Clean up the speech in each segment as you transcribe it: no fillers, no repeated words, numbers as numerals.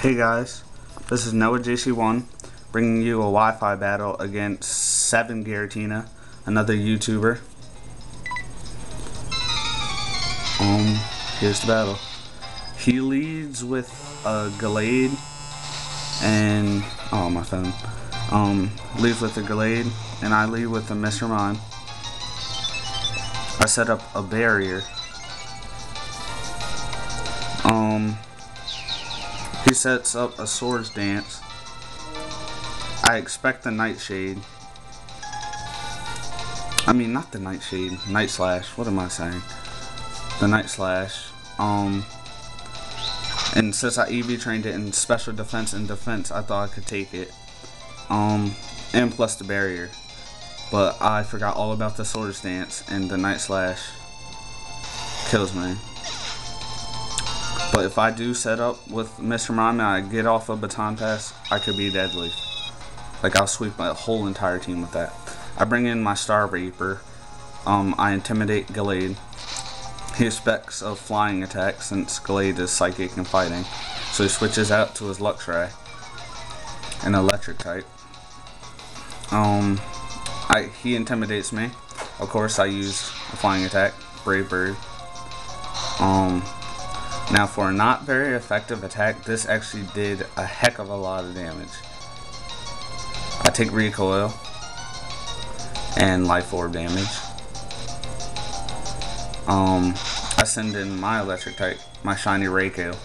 Hey guys, this is Noah JC1 bringing you a Wi-Fi battle against 7Giratina, another YouTuber. Here's the battle. He leads with a Glade and my phone. Leads with a Glade and I lead with a Mr. Mime. I set up a barrier. He sets up a Swords Dance. I expect the Nightshade. I mean, not the Nightshade. Night Slash. What am I saying? The Night Slash. And since I EV trained it in special defense and defense, I thought I could take it. And plus the barrier. But I forgot all about the Swords Dance, and the Night Slash kills me. But if I do set up with Mr. Mime and I get off a baton pass, I could be deadly. Like, I'll sweep my whole entire team with that. I bring in my Star Reaper. I intimidate Glade. He expects a flying attack since Glade is psychic and fighting. So he switches out to his Luxray, an electric type. He intimidates me. Of course, I use a flying attack, Brave Bird. Now for a not very effective attack, this actually did a heck of a lot of damage. I take recoil and life orb damage. I send in my electric type, my shiny Raikou,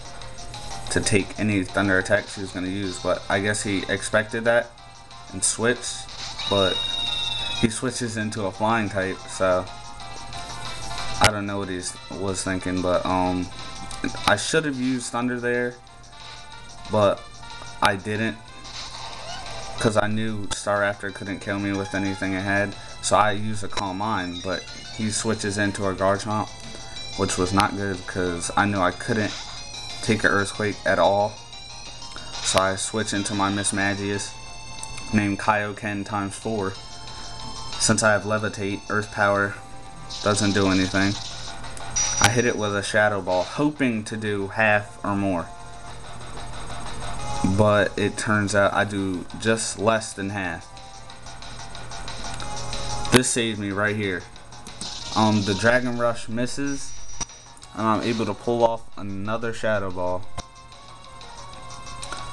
to take any thunder attacks he was going to use, but I guess he expected that and switched, but he switches into a flying type, so I don't know what he was thinking, but I should have used thunder there, but I didn't, because I knew Staraptor couldn't kill me with anything it had, so I used a Calm Mind, but he switches into a Garchomp, which was not good because I knew I couldn't take an Earthquake at all, so I switch into my Miss Magius, named Kaioken times 4. Since I have Levitate, Earth Power doesn't do anything. I hit it with a Shadow Ball, hoping to do half or more. But it turns out I do just less than half. This saved me right here. The Dragon Rush misses, and I'm able to pull off another Shadow Ball.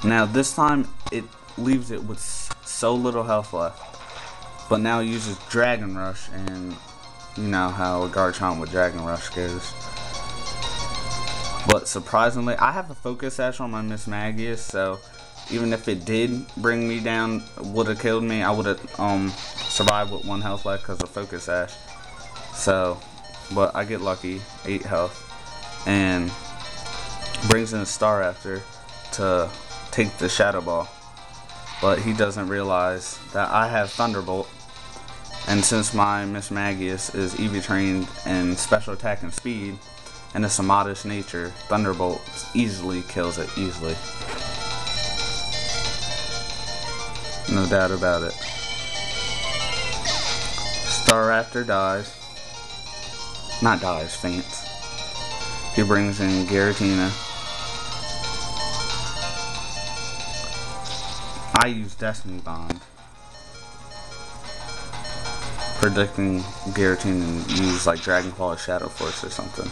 Now this time it leaves it with so little health left. But now it uses Dragon Rush, and you know how a Garchomp with Dragon Rush goes. But surprisingly, I have a Focus Sash on my Miss Magius, so even if it did bring me down, would have killed me, I would have survived with 1 health left because of Focus Sash. So, but I get lucky, 8 health, and brings in a Staraptor to take the Shadow Ball. But he doesn't realize that I have Thunderbolt. And since my Miss Magius is EV trained in special attack and speed, and it's a modest nature, Thunderbolt easily kills it, easily. No doubt about it. Staraptor dies. Not dies, faints. He brings in Giratina. I use Destiny Bond, predicting Giratina to use like Dragon Claw or Shadow Force or something.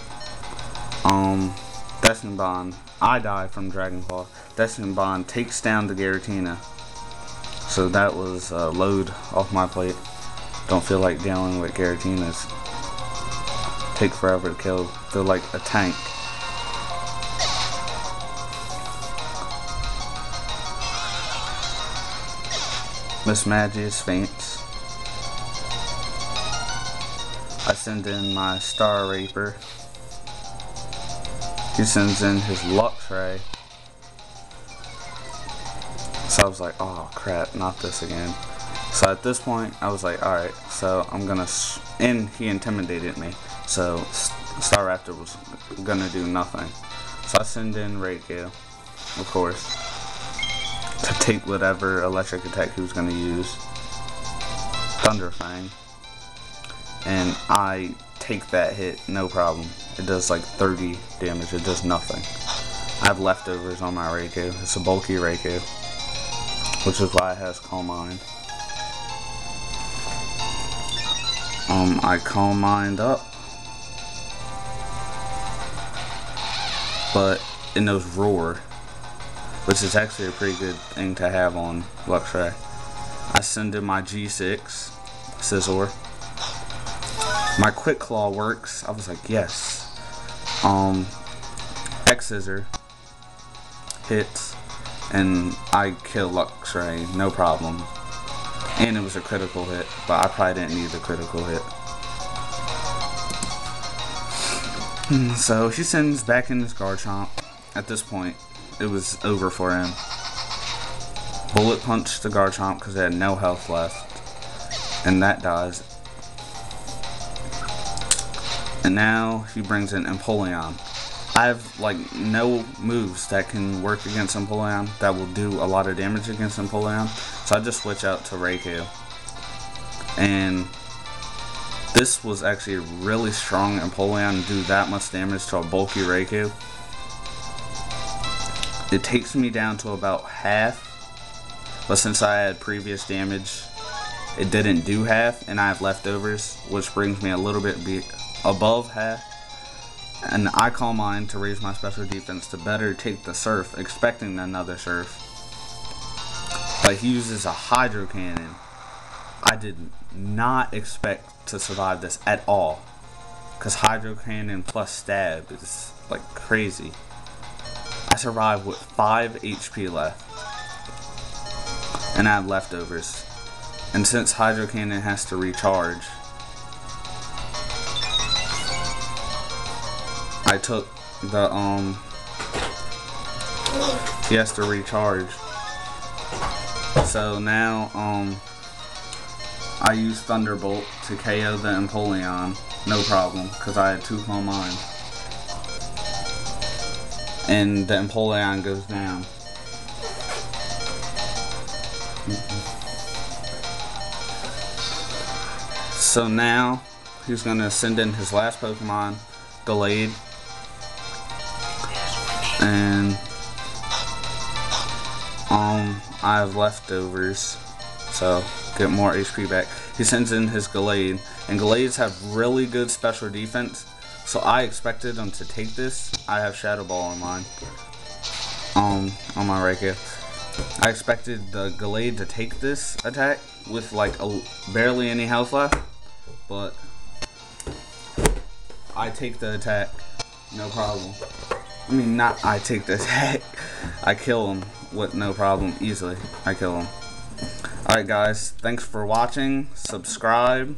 Destiny Bond, I die from Dragon Claw. Destiny Bond takes down the Giratina. So that was a load off my plate. Don't feel like dealing with Giratinas. Take forever to kill. Feel like a tank. Miss Magius faints. I send in my Star Reaper. He sends in his Luxray. So I was like, oh crap, not this again. So at this point, I was like, alright, so I'm gonna, and he intimidated me. So Staraptor was gonna do nothing. So I send in Raikou, of course, to take whatever electric attack he was gonna use. Thunder Fang. And I take that hit, no problem. It does like 30 damage, it does nothing. I have leftovers on my Reiko. It's a bulky Reiko, which is why it has Calm Mind. I Calm Mind up, but it knows Roar, which is actually a pretty good thing to have on Luxray. I send in my G6 Scizor. My Quick Claw works. I was like, yes. X Scissor hits, and I kill Luxray, no problem. And it was a critical hit, but I probably didn't need the critical hit. So he sends back in his Garchomp. At this point, it was over for him. Bullet Punch the Garchomp because it had no health left, and that dies. And now he brings in Empoleon. I have like no moves that can work against Empoleon that will do a lot of damage against Empoleon, so I just switch out to Reiko. And this was actually a really strong Empoleon to do that much damage to a bulky Reiko. It takes me down to about half, but since I had previous damage, it didn't do half, and I have leftovers, which brings me a little bit above half. And I Calm Mind to raise my special defense to better take the Surf, expecting another Surf. But he uses a Hydro Cannon. I did not expect to survive this at all, because Hydro Cannon plus Stab is like crazy. I survived with 5 HP left, and I have leftovers. And since Hydro Cannon has to recharge, I took the, he has to recharge. So now, I use Thunderbolt to KO the Empoleon, no problem, because I had 2 Calm Mind. And the Empoleon goes down. So now, he's going to send in his last Pokemon, Gallade. And I have leftovers, so get more HP back. He sends in his Gallade, and Gallades have really good special defense, so I expected him to take this. I have Shadow Ball on mine, on my Reiko. I expected the Gallade to take this attack with like barely any health left, but I take the attack, no problem. I mean, not I take the attack. I kill him with no problem, easily. I kill him. Alright guys, thanks for watching. Subscribe.